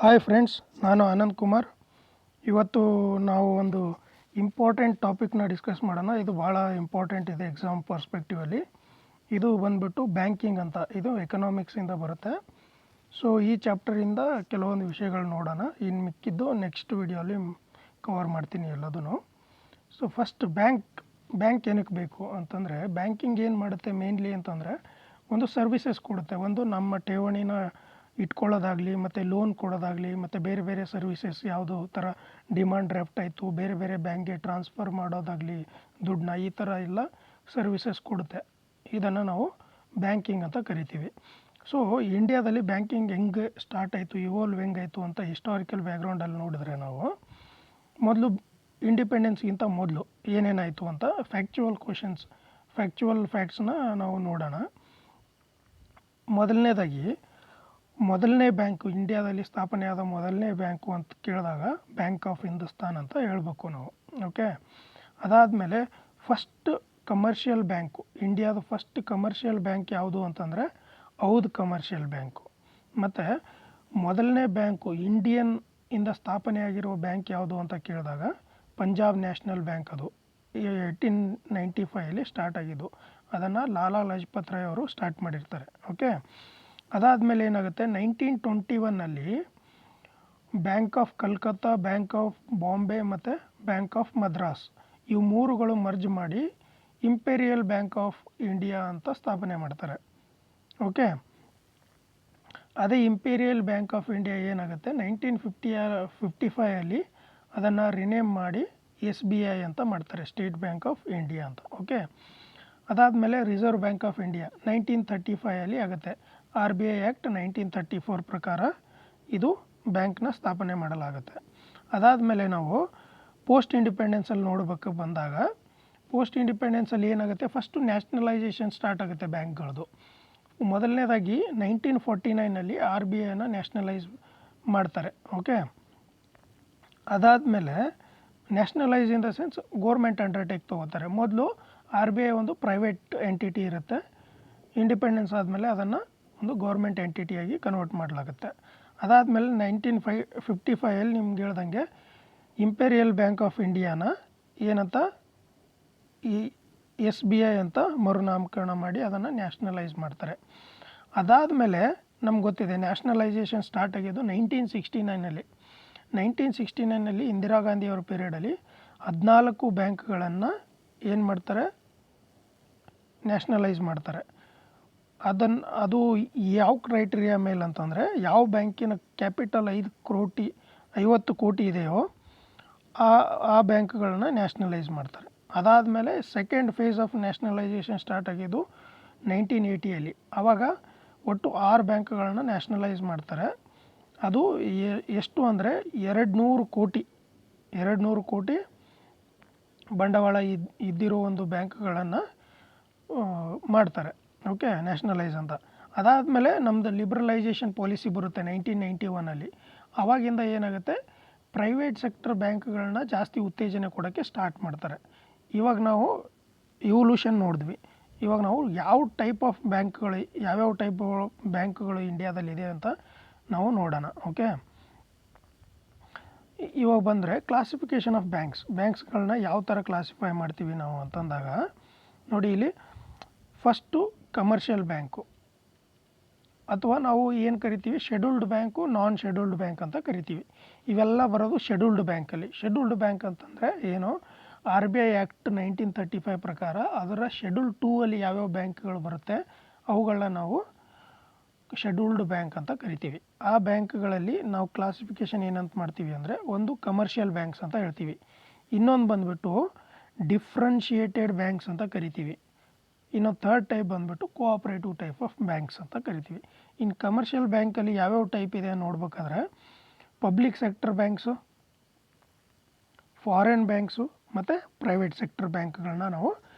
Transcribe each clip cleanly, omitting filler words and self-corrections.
Hi friends, ನಾನು ಆನಂದ್ ಕುಮಾರ್. ಇವತ್ತು ನಾವು ಒಂದು ಇಂಪಾರ್ಟೆಂಟ್ ಟಾಪಿಕ್ನ ಡಿಸ್ಕಸ್ ಮಾಡೋಣ. ಇದು ಭಾಳ ಇಂಪಾರ್ಟೆಂಟ್ ಇದೆ ಎಕ್ಸಾಮ್ ಪರ್ಸ್ಪೆಕ್ಟಿವಲ್ಲಿ. ಇದು ಬಂದ್ಬಿಟ್ಟು ಬ್ಯಾಂಕಿಂಗ್ ಅಂತ. ಇದು ಎಕನಾಮಿಕ್ಸಿಂದ ಬರುತ್ತೆ. ಸೊ ಈ ಚಾಪ್ಟರಿಂದ ಕೆಲವೊಂದು ವಿಷಯಗಳು ನೋಡೋಣ. ಇನ್ನು ಮಿಕ್ಕಿದ್ದು ನೆಕ್ಸ್ಟ್ ವಿಡಿಯೋಲಿ ಕವರ್ ಮಾಡ್ತೀನಿ ಎಲ್ಲದೂ. ಸೊ ಫಸ್ಟ್ ಬ್ಯಾಂಕ್ ಏನಕ್ಕೆ ಬೇಕು ಅಂತಂದರೆ, ಬ್ಯಾಂಕಿಂಗ್ ಏನು ಮಾಡುತ್ತೆ ಮೇನ್ಲಿ ಅಂತಂದರೆ, ಒಂದು ಸರ್ವಿಸಸ್ ಕೊಡುತ್ತೆ. ಒಂದು ನಮ್ಮ ಠೇವಣಿನ ಇಟ್ಕೊಳ್ಳೋದಾಗಲಿ, ಮತ್ತು ಲೋನ್ ಕೊಡೋದಾಗಲಿ, ಮತ್ತು ಬೇರೆ ಬೇರೆ ಸರ್ವಿಸಸ್ ಯಾವುದು ಥರ ಡಿಮಾಂಡ್ ಡ್ರಾಫ್ಟ್ ಆಯಿತು, ಬೇರೆ ಬೇರೆ ಬ್ಯಾಂಕ್ಗೆ ಟ್ರಾನ್ಸ್ಫರ್ ಮಾಡೋದಾಗಲಿ ದುಡ್ಡನ್ನ, ಈ ಥರ ಎಲ್ಲ ಸರ್ವಿಸಸ್ ಕೊಡುತ್ತೆ. ಇದನ್ನು ನಾವು ಬ್ಯಾಂಕಿಂಗ್ ಅಂತ ಕರಿತೀವಿ. ಸೊ ಇಂಡಿಯಾದಲ್ಲಿ ಬ್ಯಾಂಕಿಂಗ್ ಹೆಂಗೆ ಸ್ಟಾರ್ಟ್ ಆಯಿತು, ಇವಾಲ್ವ್ ಹೆಂಗಾಯಿತು ಅಂತ ಹಿಸ್ಟಾರಿಕಲ್ ಬ್ಯಾಕ್ಗ್ರೌಂಡಲ್ಲಿ ನೋಡಿದ್ರೆ, ನಾವು ಮೊದಲು ಇಂಡಿಪೆಂಡೆನ್ಸ್ಗಿಂತ ಮೊದಲು ಏನೇನಾಯಿತು ಅಂತ ಫ್ಯಾಕ್ಚುವಲ್ ಫ್ಯಾಕ್ಟ್ಸ್ನ ನಾವು ನೋಡೋಣ. ಮೊದಲನೇ ಬ್ಯಾಂಕು ಇಂಡಿಯಾದಲ್ಲಿ ಸ್ಥಾಪನೆಯಾದ ಮೊದಲನೇ ಬ್ಯಾಂಕು ಅಂತ ಕೇಳಿದಾಗ ಬ್ಯಾಂಕ್ ಆಫ್ ಹಿಂದೂಸ್ತಾನ್ ಅಂತ ಹೇಳಬೇಕು ನಾವು. ಓಕೆ, ಅದಾದಮೇಲೆ ಫಸ್ಟ್ ಕಮರ್ಷಿಯಲ್ ಬ್ಯಾಂಕು, ಇಂಡಿಯಾದ ಫಸ್ಟ್ ಕಮರ್ಷಿಯಲ್ ಬ್ಯಾಂಕ್ ಯಾವುದು ಅಂತಂದರೆ ಔದ್ ಕಮರ್ಷಿಯಲ್ ಬ್ಯಾಂಕು. ಮತ್ತು ಮೊದಲನೇ ಬ್ಯಾಂಕು ಇಂದ ಸ್ಥಾಪನೆಯಾಗಿರೋ ಬ್ಯಾಂಕ್ ಯಾವುದು ಅಂತ ಕೇಳಿದಾಗ ಪಂಜಾಬ್ ನ್ಯಾಷನಲ್ ಬ್ಯಾಂಕ್. ಅದು 1895 ಸ್ಟಾರ್ಟ್ ಆಗಿದ್ದು. ಅದನ್ನು ಲಾಲಾ ಲಜಪತ್ ರಾಯ್ ಅವರು ಸ್ಟಾರ್ಟ್ ಮಾಡಿರ್ತಾರೆ. ಓಕೆ, ಅದಾದಮೇಲೆ ಏನಾಗುತ್ತೆ, 1921 bank of Calcutta, bank of Bombay ಮತ್ತು ಬ್ಯಾಂಕ್ ಆಫ್ ಮದ್ರಾಸ್, ಇವು ಮೂರುಗಳು ಮರ್ಜ್ ಮಾಡಿ ಇಂಪೀರಿಯಲ್ ಬ್ಯಾಂಕ್ ಆಫ್ ಇಂಡಿಯಾ ಅಂತ ಸ್ಥಾಪನೆ ಮಾಡ್ತಾರೆ. ಓಕೆ, ಅದೇ ಇಂಪೀರಿಯಲ್ ಬ್ಯಾಂಕ್ ಆಫ್ ಇಂಡಿಯಾ ಏನಾಗುತ್ತೆ, 1955 ಅದನ್ನು ರಿನೇಮ್ ಮಾಡಿ SBI ಅಂತ ಮಾಡ್ತಾರೆ, ಸ್ಟೇಟ್ ಬ್ಯಾಂಕ್ ಆಫ್ ಇಂಡಿಯಾ ಅಂತ. ಓಕೆ, ಅದಾದಮೇಲೆ ರಿಸರ್ವ್ ಬ್ಯಾಂಕ್ ಆಫ್ ಇಂಡಿಯಾ 1935 ಆಗುತ್ತೆ. RBI ಆ್ಯಕ್ಟ್ 1934 ಪ್ರಕಾರ ಇದು ಬ್ಯಾಂಕ್ನ ಸ್ಥಾಪನೆ ಮಾಡಲಾಗುತ್ತೆ. ಅದಾದಮೇಲೆ ನಾವು ಪೋಸ್ಟ್ ಇಂಡಿಪೆಂಡೆನ್ಸಲ್ಲಿ ನೋಡಬೇಕು ಬಂದಾಗ, ಪೋಸ್ಟ್ ಇಂಡಿಪೆಂಡೆನ್ಸಲ್ಲಿ ಏನಾಗುತ್ತೆ, ಫಸ್ಟು ನ್ಯಾಷನಲೈಸೇಷನ್ ಸ್ಟಾರ್ಟ್ ಆಗುತ್ತೆ ಬ್ಯಾಂಕ್ಗಳದ್ದು. ಮೊದಲನೇದಾಗಿ 1949 RBIನ ನ್ಯಾಷನಲೈಸ್ ಮಾಡ್ತಾರೆ. ಓಕೆ, ಅದಾದಮೇಲೆ nationalise in the sense government undertake ತೊಗೋತಾರೆ. ಮೊದಲು RBI ಒಂದು ಪ್ರೈವೇಟ್ ಎಂಟಿಟಿ ಇರುತ್ತೆ. ಇಂಡಿಪೆಂಡೆನ್ಸ್ ಆದಮೇಲೆ ಅದನ್ನು ಒಂದು ಗೌರ್ಮೆಂಟ್ ಎಂಟಿಟಿಯಾಗಿ ಕನ್ವರ್ಟ್ ಮಾಡಲಾಗುತ್ತೆ. ಅದಾದಮೇಲೆ 1955 ನಿಮ್ಗೆ ಹೇಳ್ದಂಗೆ ಇಂಪೀರಿಯಲ್ ಬ್ಯಾಂಕ್ ಆಫ್ ಇಂಡಿಯಾನ ಏನಂತ ಈ SBI ಅಂತ ಮರುನಾಮಕರಣ ಮಾಡಿ ಅದನ್ನು ನ್ಯಾಷನಲೈಸ್ ಮಾಡ್ತಾರೆ. ಅದಾದಮೇಲೆ ನಮ್ಗೆ ಗೊತ್ತಿದೆ ನ್ಯಾಷನಲೈಸೇಷನ್ ಸ್ಟಾರ್ಟ್ ಆಗಿದ್ದು 1969 ಇಂದಿರಾ ಗಾಂಧಿಯವರ ಪೀರಿಯಡಲ್ಲಿ 14 ಬ್ಯಾಂಕ್ಗಳನ್ನು ಏನು ಮಾಡ್ತಾರೆ, ನ್ಯಾಷನಲೈಸ್ ಮಾಡ್ತಾರೆ. ಅದು ಯಾವ ಕ್ರೈಟೀರಿಯಾ ಮೇಲೆ ಅಂತಂದರೆ, ಯಾವ ಬ್ಯಾಂಕಿನ ಕ್ಯಾಪಿಟಲ್ 50 ಕೋಟಿ ಇದೆಯೋ ಆ ಬ್ಯಾಂಕ್ಗಳನ್ನ ನ್ಯಾಷನಲೈಸ್ ಮಾಡ್ತಾರೆ. ಅದಾದಮೇಲೆ second phase of nationalisation start ಆಗಿದ್ದು 1980. ಆವಾಗ ಒಟ್ಟು 6 ಬ್ಯಾಂಕ್ಗಳನ್ನ ನ್ಯಾಷನಲೈಸ್ ಮಾಡ್ತಾರೆ. ಅದು ಎಷ್ಟು ಅಂದರೆ 200 ಕೋಟಿ ಬಂಡವಾಳ ಇದ್ದಿರೋ ಒಂದು ಬ್ಯಾಂಕ್ಗಳನ್ನು ಮಾಡ್ತಾರೆ. ಓಕೆ, ನ್ಯಾಷನಲೈಸ್ ಅಂತ. ಅದಾದಮೇಲೆ ನಮ್ಮದು ಲಿಬ್ರಲೈಸೇಷನ್ ಪಾಲಿಸಿ ಬರುತ್ತೆ 1991. ಆವಾಗಿಂದ ಏನಾಗುತ್ತೆ, ಪ್ರೈವೇಟ್ ಸೆಕ್ಟರ್ ಬ್ಯಾಂಕ್ಗಳನ್ನ ಜಾಸ್ತಿ ಉತ್ತೇಜನ ಕೊಡೋಕ್ಕೆ ಸ್ಟಾರ್ಟ್ ಮಾಡ್ತಾರೆ. ಇವಾಗ ನಾವು ಇವ್ಲ್ಯೂಷನ್ ನೋಡಿದ್ವಿ. ಇವಾಗ ನಾವು ಯಾವ್ಯಾವ ಟೈಪ್ ಬ್ಯಾಂಕ್ಗಳು ಇಂಡಿಯಾದಲ್ಲಿದೆ ಅಂತ ನಾವು ನೋಡೋಣ. ಓಕೆ, ಇವಾಗ ಬಂದರೆ ಕ್ಲಾಸಿಫಿಕೇಷನ್ ಆಫ್ ಬ್ಯಾಂಕ್ಸ್ಗಳನ್ನ ಯಾವ ಥರ ಕ್ಲಾಸಿಫೈ ಮಾಡ್ತೀವಿ ನಾವು ಅಂತಂದಾಗ, ನೋಡಿ ಇಲ್ಲಿ ಫಸ್ಟು ಕಮರ್ಷಿಯಲ್ ಬ್ಯಾಂಕು, ಅಥವಾ ನಾವು ಏನು ಕರಿತೀವಿ ಶೆಡ್ಯೂಲ್ಡ್ ಬ್ಯಾಂಕು, ನಾನ್ ಶೆಡ್ಯೂಲ್ಡ್ ಬ್ಯಾಂಕ್ ಅಂತ ಕರಿತೀವಿ. ಇವೆಲ್ಲ ಬರೋದು ಶೆಡ್ಯೂಲ್ಡ್ ಬ್ಯಾಂಕಲ್ಲಿ. ಶೆಡ್ಯೂಲ್ಡ್ ಬ್ಯಾಂಕ್ ಅಂತಂದರೆ ಏನು, RBI ಆ್ಯಕ್ಟ್ 1935 ಪ್ರಕಾರ ಅದರ ಶೆಡ್ಯೂಲ್ 2 ಯಾವ್ಯಾವ ಬ್ಯಾಂಕ್ಗಳು ಬರುತ್ತೆ ಅವುಗಳನ್ನ ನಾವು ಶೆಡ್ಯೂಲ್ಡ್ ಬ್ಯಾಂಕ್ ಅಂತ ಕರಿತೀವಿ. ಆ ಬ್ಯಾಂಕ್ಗಳಲ್ಲಿ ನಾವು ಕ್ಲಾಸಿಫಿಕೇಷನ್ ಏನಂತ ಮಾಡ್ತೀವಿ ಅಂದರೆ, ಒಂದು ಕಮರ್ಷಿಯಲ್ ಬ್ಯಾಂಕ್ಸ್ ಅಂತ ಹೇಳ್ತೀವಿ, ಇನ್ನೊಂದು ಬಂದುಬಿಟ್ಟು ಡಿಫ್ರೆನ್ಷಿಯೇಟೆಡ್ ಬ್ಯಾಂಕ್ಸ್ ಅಂತ ಕರಿತೀವಿ, ಇನ್ನೊಂದು ಥರ್ಡ್ ಟೈಪ್ ಬಂದುಬಿಟ್ಟು ಕೋಆಪ್ರೇಟಿವ್ ಟೈಪ್ ಆಫ್ ಬ್ಯಾಂಕ್ಸ್ ಅಂತ ಕರಿತೀವಿ. ಇನ್ನು ಕಮರ್ಷಿಯಲ್ ಬ್ಯಾಂಕಲ್ಲಿ ಯಾವ್ಯಾವ ಟೈಪ್ ಇದೆ ನೋಡ್ಬೇಕಾದ್ರೆ, public sector banks, foreign banks ಮತ್ತು ಪ್ರೈವೇಟ್ ಸೆಕ್ಟರ್ ಬ್ಯಾಂಕ್ಗಳನ್ನ ನಾವು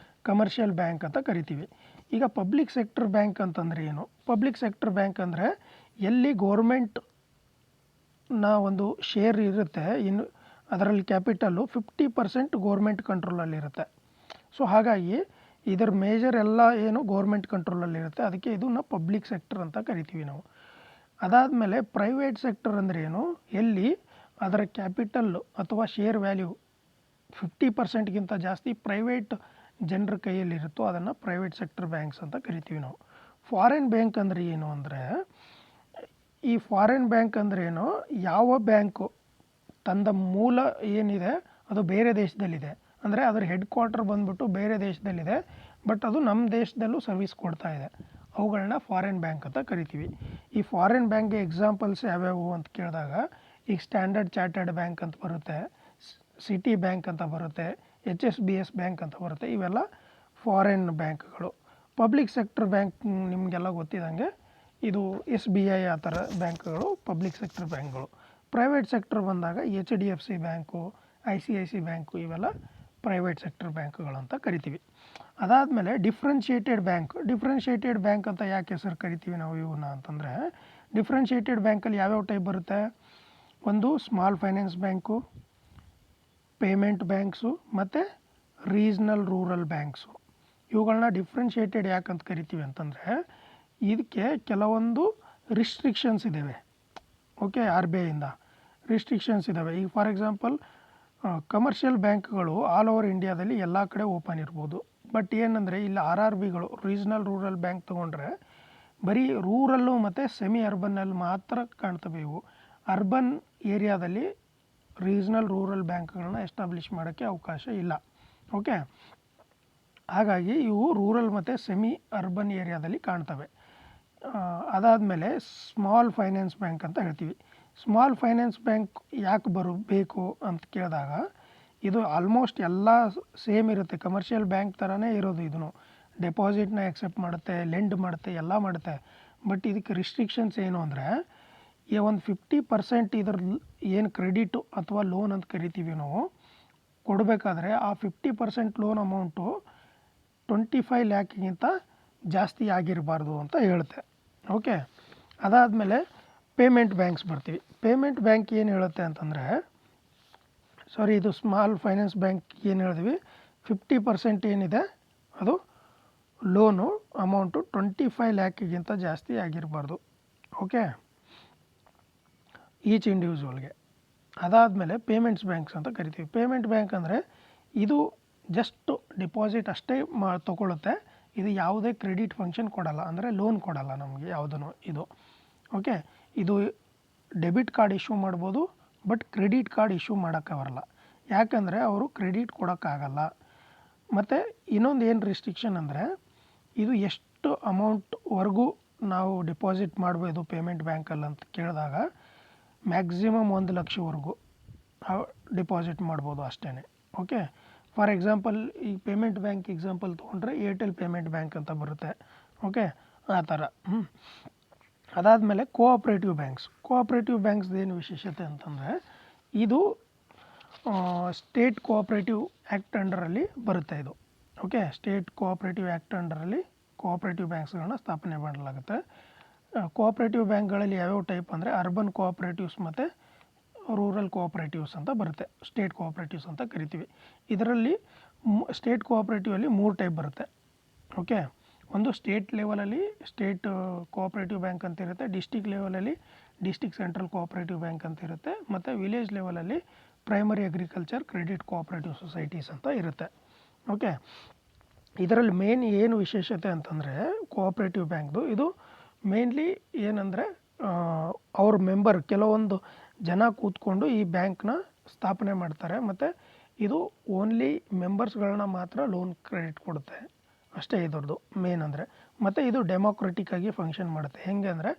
ಕಮರ್ಷಿಯಲ್ ಬ್ಯಾಂಕ್ ಅಂತ ಕರಿತೀವಿ. ಈಗ ಪಬ್ಲಿಕ್ ಸೆಕ್ಟರ್ ಬ್ಯಾಂಕ್ ಅಂತಂದರೆ ಏನು, ಪಬ್ಲಿಕ್ ಸೆಕ್ಟರ್ ಬ್ಯಾಂಕ್ ಅಂದರೆ ಎಲ್ಲಿ ಗೋರ್ಮೆಂಟ್ನ ಒಂದು ಶೇರ್ ಇರುತ್ತೆ, ಇನ್ನು ಅದರಲ್ಲಿ ಕ್ಯಾಪಿಟಲ್ಲು 50% ಗೋರ್ಮೆಂಟ್ ಕಂಟ್ರೋಲಲ್ಲಿರುತ್ತೆ. ಸೊ ಹಾಗಾಗಿ ಇದರ ಮೇಜರ್ ಎಲ್ಲ ಏನು ಗೋರ್ಮೆಂಟ್ ಕಂಟ್ರೋಲಲ್ಲಿರುತ್ತೆ, ಅದಕ್ಕೆ ಇದನ್ನು ಪಬ್ಲಿಕ್ ಸೆಕ್ಟರ್ ಅಂತ ಕರಿತೀವಿ ನಾವು. ಅದಾದಮೇಲೆ ಪ್ರೈವೇಟ್ ಸೆಕ್ಟರ್ ಅಂದರೆ ಏನು, ಎಲ್ಲಿ ಅದರ ಕ್ಯಾಪಿಟಲ್ ಅಥವಾ ಶೇರ್ ವ್ಯಾಲ್ಯೂ 50% ಜಾಸ್ತಿ ಪ್ರೈವೇಟ್ ಜನರ ಕೈಯಲ್ಲಿರುತ್ತೋ ಅದನ್ನು ಪ್ರೈವೇಟ್ ಸೆಕ್ಟರ್ ಬ್ಯಾಂಕ್ಸ್ ಅಂತ ಕರಿತೀವಿ ನಾವು. ಫಾರಿನ್ ಬ್ಯಾಂಕ್ ಅಂದರೆ ಏನು ಅಂದರೆ, ಈ ಫಾರಿನ್ ಬ್ಯಾಂಕ್ ಅಂದರೆ ಏನು, ಯಾವ ಬ್ಯಾಂಕು ತಂದ ಮೂಲ ಏನಿದೆ ಅದು ಬೇರೆ ದೇಶದಲ್ಲಿದೆ, ಅಂದರೆ ಅದರ ಹೆಡ್ ಕ್ವಾರ್ಟರ್ ಬಂದ್ಬಿಟ್ಟು ಬೇರೆ ದೇಶದಲ್ಲಿದೆ, ಬಟ್ ಅದು ನಮ್ಮ ದೇಶದಲ್ಲೂ ಸರ್ವಿಸ್ ಕೊಡ್ತಾ ಇದೆ, ಅವುಗಳನ್ನ ಫಾರಿನ್ ಬ್ಯಾಂಕ್ ಅಂತ ಕರಿತೀವಿ. ಈ ಫಾರಿನ್ ಬ್ಯಾಂಕ್ಗೆ ಎಕ್ಸಾಂಪಲ್ಸ್ ಯಾವ್ಯಾವು ಅಂತ ಕೇಳಿದಾಗ, ಈಗ ಸ್ಟ್ಯಾಂಡರ್ಡ್ ಚಾರ್ಟರ್ಡ್ ಬ್ಯಾಂಕ್ ಅಂತ ಬರುತ್ತೆ, ಸಿಟಿ ಬ್ಯಾಂಕ್ ಅಂತ ಬರುತ್ತೆ, HSBS ಬ್ಯಾಂಕ್ ಅಂತ ಬರುತ್ತೆ, ಇವೆಲ್ಲ ಫಾರಿನ್ ಬ್ಯಾಂಕ್ಗಳು. ಪಬ್ಲಿಕ್ ಸೆಕ್ಟರ್ ಬ್ಯಾಂಕ್ ನಿಮಗೆಲ್ಲ ಗೊತ್ತಿದ್ದಂಗೆ ಇದು SBI ಆ ಥರ ಬ್ಯಾಂಕ್ಗಳು ಪಬ್ಲಿಕ್ ಸೆಕ್ಟರ್ ಬ್ಯಾಂಕ್ಗಳು. ಪ್ರೈವೇಟ್ ಸೆಕ್ಟರ್ ಬಂದಾಗ HDFC ಬ್ಯಾಂಕು, ICIC ಬ್ಯಾಂಕು ಇವೆಲ್ಲ ಪ್ರೈವೇಟ್ ಸೆಕ್ಟರ್ ಬ್ಯಾಂಕ್ಗಳು ಅಂತ ಕರಿತೀವಿ. ಅದಾದಮೇಲೆ ಡಿಫ್ರೆನ್ಷಿಯೇಟೆಡ್ ಬ್ಯಾಂಕ್ ಅಂತ ಯಾಕೆ ಹೆಸರು ಕರಿತೀವಿ ನಾವು ಇವನ್ನ ಅಂತಂದರೆ, ಡಿಫ್ರೆನ್ಷಿಯೇಟೆಡ್ ಬ್ಯಾಂಕಲ್ಲಿ ಯಾವ್ಯಾವ ಟೈಪ್ ಬರುತ್ತೆ, ಒಂದು small finance bank, payment banks ಮತ್ತು ರೀಜ್ನಲ್ ರೂರಲ್ ಬ್ಯಾಂಕ್ಸು. ಇವುಗಳನ್ನ ಡಿಫ್ರೆನ್ಷಿಯೇಟೆಡ್ ಯಾಕಂತ ಕರಿತೀವಿ ಅಂತಂದರೆ, ಇದಕ್ಕೆ ಕೆಲವೊಂದು ರಿಸ್ಟ್ರಿಕ್ಷನ್ಸ್ ಇದ್ದಾವೆ. ಓಕೆ, RBI ಇಂದ ರಿಸ್ಟ್ರಿಕ್ಷನ್ಸ್ ಇದ್ದಾವೆ. ಈಗ ಫಾರ್ ಎಕ್ಸಾಂಪಲ್ ಕಮರ್ಷಿಯಲ್ ಬ್ಯಾಂಕ್ಗಳು ಆಲ್ ಓವರ್ ಇಂಡಿಯಾದಲ್ಲಿ ಎಲ್ಲ ಕಡೆ ಓಪನ್ ಇರ್ಬೋದು, ಬಟ್ ಏನಂದರೆ ಇಲ್ಲಿ RRBಗಳು ರೀಜ್ನಲ್ ರೂರಲ್ ಬ್ಯಾಂಕ್ ತೊಗೊಂಡ್ರೆ ಬರೀ ರೂರಲ್ಲು ಮತ್ತು ಸೆಮಿ ಅರ್ಬನ್ನಲ್ಲಿ ಮಾತ್ರ ಕಾಣ್ತವೆ. ಇವು ಅರ್ಬನ್ ಏರಿಯಾದಲ್ಲಿ ರೀಜ್ನಲ್ ರೂರಲ್ ಬ್ಯಾಂಕ್ಗಳನ್ನ ಎಸ್ಟಾಬ್ಲಿಷ್ ಮಾಡೋಕ್ಕೆ ಅವಕಾಶ ಇಲ್ಲ. ಓಕೆ, ಹಾಗಾಗಿ ಇವು ರೂರಲ್ ಮತ್ತು ಸೆಮಿ ಅರ್ಬನ್ ಏರಿಯಾದಲ್ಲಿ ಕಾಣ್ತವೆ. ಅದಾದಮೇಲೆ ಸ್ಮಾಲ್ ಫೈನಾನ್ಸ್ ಬ್ಯಾಂಕ್ ಅಂತ ಹೇಳ್ತೀವಿ. ಸ್ಮಾಲ್ ಫೈನಾನ್ಸ್ ಬ್ಯಾಂಕ್ ಯಾಕೆ ಬೇಕು ಅಂತ ಕೇಳಿದಾಗ, ಇದು ಆಲ್ಮೋಸ್ಟ್ ಎಲ್ಲ ಸೇಮ್ ಇರುತ್ತೆ, ಕಮರ್ಷಿಯಲ್ ಬ್ಯಾಂಕ್ ಥರನೇ ಇರೋದು. ಇದನ್ನು ಡೆಪಾಸಿಟ್ನ ಎಕ್ಸೆಪ್ಟ್ ಮಾಡುತ್ತೆ, ಲೆಂಡ್ ಮಾಡುತ್ತೆ, ಎಲ್ಲ ಮಾಡುತ್ತೆ. ಬಟ್ ಇದಕ್ಕೆ ರಿಸ್ಟ್ರಿಕ್ಷನ್ಸ್ ಏನು ಅಂದರೆ, ಈ ಒಂದು 50% ಇದ್ರ ಏನು ಕ್ರೆಡಿಟು ಅಥವಾ ಲೋನ್ ಅಂತ ಕರಿತೀವಿ ನಾವು ಕೊಡಬೇಕಾದ್ರೆ, ಆ 50% ಲೋನ್ ಅಮೌಂಟು 25 ಲ್ಯಾಕ್ಗಿಂತ ಜಾಸ್ತಿ ಆಗಿರಬಾರ್ದು ಅಂತ ಹೇಳುತ್ತೆ. ಓಕೆ, ಅದಾದಮೇಲೆ ಪೇಮೆಂಟ್ ಬ್ಯಾಂಕ್ಸ್ ಬರ್ತೀವಿ. ಪೇಮೆಂಟ್ ಬ್ಯಾಂಕ್ ಏನು ಹೇಳುತ್ತೆ ಅಂತಂದರೆ, ಇದು ಸ್ಮಾಲ್ ಫೈನಾನ್ಸ್ ಬ್ಯಾಂಕ್ ಏನು ಹೇಳಿದ್ವಿ, 50% ಏನಿದೆ ಅದು ಲೋನು ಅಮೌಂಟು 25 ಲ್ಯಾಕ್ಗಿಂತ ಜಾಸ್ತಿ ಆಗಿರಬಾರ್ದು. Okay, each ಇಂಡಿವಿಜುವಲ್ಗೆ. ಅದಾದಮೇಲೆ ಪೇಮೆಂಟ್ಸ್ ಬ್ಯಾಂಕ್ಸ್ ಅಂತ ಕರಿತೀವಿ. ಪೇಮೆಂಟ್ ಬ್ಯಾಂಕ್ ಅಂದರೆ ಇದು ಜಸ್ಟ್ ಡಿಪಾಸಿಟ್ ಅಷ್ಟೇ ತೊಗೊಳುತ್ತೆ, ಇದು ಯಾವುದೇ ಕ್ರೆಡಿಟ್ ಫಂಕ್ಷನ್ ಕೊಡಲ್ಲ, ಅಂದರೆ ಲೋನ್ ಕೊಡಲ್ಲ ನಮಗೆ ಯಾವುದೂ ಇದು. ಓಕೆ, ಇದು ಡೆಬಿಟ್ ಕಾರ್ಡ್ ಇಶ್ಯೂ ಮಾಡ್ಬೋದು, ಬಟ್ ಕ್ರೆಡಿಟ್ ಕಾರ್ಡ್ ಇಶ್ಯೂ ಮಾಡೋಕ್ಕೆ ಬರಲ್ಲ, ಯಾಕಂದರೆ ಅವರು ಕ್ರೆಡಿಟ್ ಕೊಡೋಕ್ಕಾಗಲ್ಲ. ಮತ್ತು ಇನ್ನೊಂದು ಏನು ರಿಸ್ಟ್ರಿಕ್ಷನ್ ಅಂದರೆ, ಇದು ಎಷ್ಟು ಅಮೌಂಟ್ವರೆಗೂ ನಾವು ಡಿಪಾಸಿಟ್ ಮಾಡ್ಬೋದು ಪೇಮೆಂಟ್ ಬ್ಯಾಂಕಲ್ಲಿ ಅಂತ ಕೇಳಿದಾಗ, ಮ್ಯಾಕ್ಸಿಮಮ್ 1 ಲಕ್ಷವರೆಗೂ ಡಿಪಾಸಿಟ್ ಮಾಡ್ಬೋದು ಅಷ್ಟೇ. ಓಕೆ, ಫಾರ್ ಎಕ್ಸಾಂಪಲ್ ಈ ಪೇಮೆಂಟ್ ಬ್ಯಾಂಕ್ ಎಕ್ಸಾಂಪಲ್ ತೊಗೊಂಡ್ರೆ ಏರ್ಟೆಲ್ ಪೇಮೆಂಟ್ ಬ್ಯಾಂಕ್ ಅಂತ ಬರುತ್ತೆ. ಓಕೆ, ಆ ಥರ. ಅದಾದಮೇಲೆ ಕೋಆಪ್ರೇಟಿವ್ ಬ್ಯಾಂಕ್ಸ್ ಏನು ವಿಶೇಷತೆ ಅಂತಂದರೆ, ಇದು ಸ್ಟೇಟ್ ಕೋಆಪ್ರೇಟಿವ್ ಆ್ಯಕ್ಟ್ ಅಂಡರಲ್ಲಿ ಬರುತ್ತೆ ಇದು. ಓಕೆ, ಸ್ಟೇಟ್ ಕೋಆಪ್ರೇಟಿವ್ ಆ್ಯಕ್ಟ್ ಅಂಡರಲ್ಲಿ ಕೋಆಪ್ರೇಟಿವ್ ಬ್ಯಾಂಕ್ಸ್ಗಳನ್ನ ಸ್ಥಾಪನೆ ಮಾಡಲಾಗುತ್ತೆ. ಕೋಆಪ್ರೇಟಿವ್ ಬ್ಯಾಂಕ್ಗಳಲ್ಲಿ ಯಾವ್ಯಾವ ಟೈಪ್ ಅಂದರೆ, ಅರ್ಬನ್ ಕೋಆಪ್ರೇಟಿವ್ಸ್ ಮತ್ತು ರೂರಲ್ ಕೋಆಪ್ರೇಟಿವ್ಸ್ ಅಂತ ಬರುತ್ತೆ, ಸ್ಟೇಟ್ ಕೋಆಪ್ರೇಟಿವ್ಸ್ ಅಂತ ಕರಿತೀವಿ. ಇದರಲ್ಲಿ ಸ್ಟೇಟ್ ಕೋಆಪ್ರೇಟಿವಲ್ಲಿ 3 ಟೈಪ್ ಬರುತ್ತೆ. ಓಕೆ, ಒಂದು ಸ್ಟೇಟ್ ಲೆವೆಲಲ್ಲಿ ಸ್ಟೇಟ್ ಕೋಆಪ್ರೇಟಿವ್ ಬ್ಯಾಂಕ್ ಅಂತ ಇರುತ್ತೆ, ಡಿಸ್ಟಿಕ್ ಲೆವೆಲಲ್ಲಿ ಡಿಸ್ಟಿಕ್ ಸೆಂಟ್ರಲ್ ಕೋಆಪ್ರೇಟಿವ್ ಬ್ಯಾಂಕ್ ಅಂತ ಇರುತ್ತೆ, ಮತ್ತು ವಿಲೇಜ್ ಲೆವೆಲಲ್ಲಿ primary agriculture credit cooperative societies ಅಂತ ಇರುತ್ತೆ. ಓಕೆ, ಇದರಲ್ಲಿ ಮೇನ್ ಏನು ವಿಶೇಷತೆ ಅಂತಂದರೆ ಕೋಆಪ್ರೇಟಿವ್ ಬ್ಯಾಂಕ್ದು, ಇದು ಮೇನ್ಲಿ ಏನಂದರೆ ಅವ್ರ ಮೆಂಬರ್ ಕೆಲವೊಂದು ಜನ ಕೂತ್ಕೊಂಡು ಈ ಬ್ಯಾಂಕ್ನ ಸ್ಥಾಪನೆ ಮಾಡ್ತಾರೆ, ಮತ್ತು ಇದು ಓನ್ಲಿ ಮೆಂಬರ್ಸ್ಗಳನ್ನ ಮಾತ್ರ ಲೋನ್ ಕ್ರೆಡಿಟ್ ಕೊಡುತ್ತೆ ಅಷ್ಟೇ ಇದ್ರದ್ದು ಮೇನ್ ಅಂದರೆ. ಮತ್ತು ಇದು ಡೆಮೋಕ್ರೆಟಿಕ್ ಆಗಿ ಫಂಕ್ಷನ್ ಮಾಡುತ್ತೆ. ಹೆಂಗೆ ಅಂದರೆ,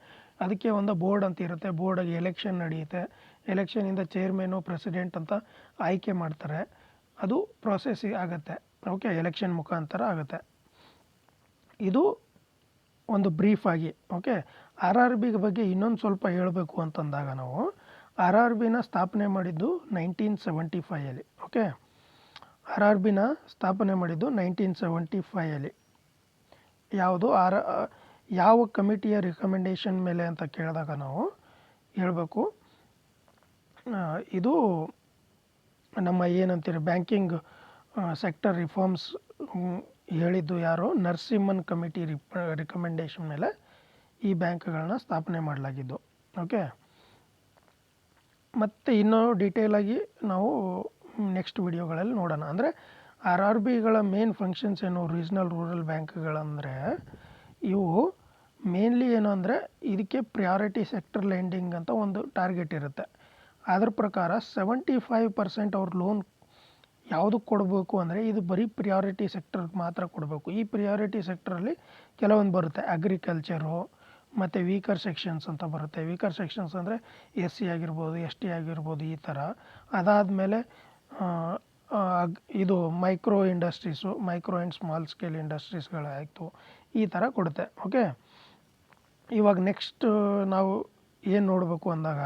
ಅದಕ್ಕೆ ಒಂದು ಬೋರ್ಡ್ ಅಂತ ಇರುತ್ತೆ, ಬೋರ್ಡಿಗೆ ಎಲೆಕ್ಷನ್ ನಡೆಯುತ್ತೆ, ಎಲೆಕ್ಷನಿಂದ ಚೇರ್ಮನ್ನು ಪ್ರೆಸಿಡೆಂಟ್ ಅಂತ ಆಯ್ಕೆ ಮಾಡ್ತಾರೆ, ಅದು ಪ್ರೊಸೆಸ್ ಆಗುತ್ತೆ. ಓಕೆ, ಎಲೆಕ್ಷನ್ ಮುಖಾಂತರ ಆಗುತ್ತೆ. ಇದು ಒಂದು ಬ್ರೀಫ್ ಆಗಿ. ಓಕೆ, RRB ಬಗ್ಗೆ ಇನ್ನೊಂದು ಸ್ವಲ್ಪ ಹೇಳಬೇಕು ಅಂತಂದಾಗ, ನಾವು RRBನ ಸ್ಥಾಪನೆ ಮಾಡಿದ್ದು 1975ಅಲ್ಲಿ. ಓಕೆ, RRBನ ಸ್ಥಾಪನೆ ಮಾಡಿದ್ದು 1975ಅಲ್ಲಿ. ಯಾವುದು ಯಾವ ಕಮಿಟಿಯ ರಿಕಮೆಂಡೇಷನ್ ಮೇಲೆ ಅಂತ ಕೇಳಿದಾಗ ನಾವು ಹೇಳಬೇಕು, ಇದು ನಮ್ಮ ಏನಂತೀರಿ ಬ್ಯಾಂಕಿಂಗ್ ಸೆಕ್ಟರ್ ರಿಫಾರ್ಮ್ಸ್ ಹೇಳಿದ್ದು ಯಾರು, ನರಸಿಂಹನ್ ಕಮಿಟಿ ರಿಕಮೆಂಡೇಷನ್ ಮೇಲೆ ಈ ಬ್ಯಾಂಕ್ಗಳನ್ನ ಸ್ಥಾಪನೆ ಮಾಡಲಾಗಿದ್ದು. ಓಕೆ. ಮತ್ತು ಇನ್ನೂ ಡೀಟೇಲಾಗಿ ನಾವು ನೆಕ್ಸ್ಟ್ ವಿಡಿಯೋಗಳಲ್ಲಿ ನೋಡೋಣ. ಅಂದರೆ ಆರ್ ಆರ್ ಬಿಗಳ ಮೇನ್ ಫಂಕ್ಷನ್ಸ್ ಏನು, ರೀಜ್ನಲ್ ರೂರಲ್ ಬ್ಯಾಂಕ್ಗಳಂದರೆ ಇವು ಮೇನ್ಲಿ ಏನು ಅಂದರೆ ಇದಕ್ಕೆ ಪ್ರಿಯಾರಿಟಿ ಸೆಕ್ಟರ್ ಲೆಂಡಿಂಗ್ ಅಂತ ಒಂದು ಟಾರ್ಗೆಟ್ ಇರುತ್ತೆ. ಅದ್ರ ಪ್ರಕಾರ 75% ಅವ್ರ ಲೋನ್ ಯಾವುದಕ್ಕೆ ಕೊಡಬೇಕು ಅಂದರೆ ಇದು ಬರೀ ಪ್ರಿಯಾರಿಟಿ ಸೆಕ್ಟರ್ಗೆ ಮಾತ್ರ ಕೊಡಬೇಕು. ಈ ಪ್ರಿಯಾರಿಟಿ ಸೆಕ್ಟ್ರಲ್ಲಿ ಕೆಲವೊಂದು ಬರುತ್ತೆ, ಅಗ್ರಿಕಲ್ಚರು ಮತ್ತು ವೀಕರ್ ಸೆಕ್ಷನ್ಸ್ ಅಂತ ಬರುತ್ತೆ. ವೀಕರ್ ಸೆಕ್ಷನ್ಸ್ ಅಂದರೆ SC ಆಗಿರ್ಬೋದು, ST ಆಗಿರ್ಬೋದು, ಈ ಥರ. ಅದಾದಮೇಲೆ ಇದು micro industries, micro and small scale ಇಂಡಸ್ಟ್ರೀಸ್ಗಳಾಯಿತು, ಈ ಥರ ಕೊಡುತ್ತೆ. ಓಕೆ. ಇವಾಗ ನೆಕ್ಸ್ಟ್ ನಾವು ಏನು ನೋಡಬೇಕು ಅಂದಾಗ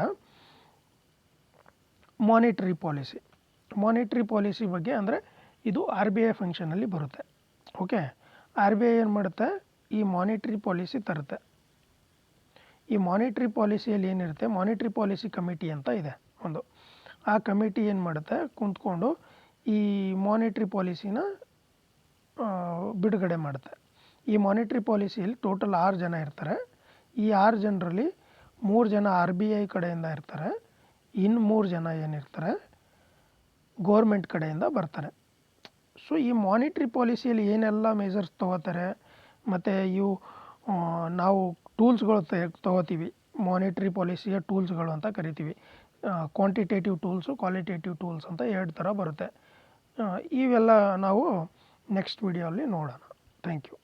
ಮಾನಿಟ್ರಿ ಪಾಲಿಸಿ. ಮಾನಿಟ್ರಿ ಪಾಲಿಸಿ ಬಗ್ಗೆ ಅಂದರೆ ಇದು RBI ಫಂಕ್ಷನಲ್ಲಿ ಬರುತ್ತೆ. ಓಕೆ. RBI ಏನು ಮಾಡುತ್ತೆ, ಈ ಮಾನಿಟ್ರಿ ಪಾಲಿಸಿ ತರುತ್ತೆ. ಈ ಮಾನಿಟ್ರಿ ಪಾಲಿಸಿಯಲ್ಲಿ ಏನಿರುತ್ತೆ, ಮಾನಿಟ್ರಿ ಪಾಲಿಸಿ ಕಮಿಟಿ ಅಂತ ಇದೆ ಒಂದು. ಆ ಕಮಿಟಿ ಏನು ಮಾಡುತ್ತೆ, ಕುಂತ್ಕೊಂಡು ಈ ಮಾನಿಟ್ರಿ ಪಾಲಿಸಿನ ಬಿಡುಗಡೆ ಮಾಡುತ್ತೆ. ಈ ಮಾನಿಟ್ರಿ ಪಾಲಿಸಿಯಲ್ಲಿ ಟೋಟಲ್ 6 ಜನ ಇರ್ತಾರೆ. ಈ 6 ಜನರಲ್ಲಿ 3 ಜನ RBI ಕಡೆಯಿಂದ ಇರ್ತಾರೆ, ಇನ್ನು 3 ಜನ ಏನಿರ್ತಾರೆ ಗೋರ್ಮೆಂಟ್ ಕಡೆಯಿಂದ ಬರ್ತಾರೆ. ಸೊ ಈ ಮಾನಿಟ್ರಿ ಪಾಲಿಸಿಯಲ್ಲಿ ಏನೆಲ್ಲ ಮೆಜರ್ಸ್ ತೊಗೋತಾರೆ, ಮತ್ತು ಇವು ನಾವು ಟೂಲ್ಸ್ಗಳು ತೊಗೋತೀವಿ, ಮಾನಿಟ್ರಿ ಪಾಲಿಸಿಯ ಟೂಲ್ಸ್ಗಳು ಅಂತ ಕರಿತೀವಿ. ಕ್ವಾಂಟಿಟೇಟಿವ್ ಟೂಲ್ಸು, ಕ್ವಾಲಿಟೇಟಿವ್ ಟೂಲ್ಸ್ ಅಂತ 2 ಥರ ಬರುತ್ತೆ. ಇವೆಲ್ಲ ನಾವು ನೆಕ್ಸ್ಟ್ ವಿಡಿಯೋಲ್ಲಿ ನೋಡೋಣ. Thank you.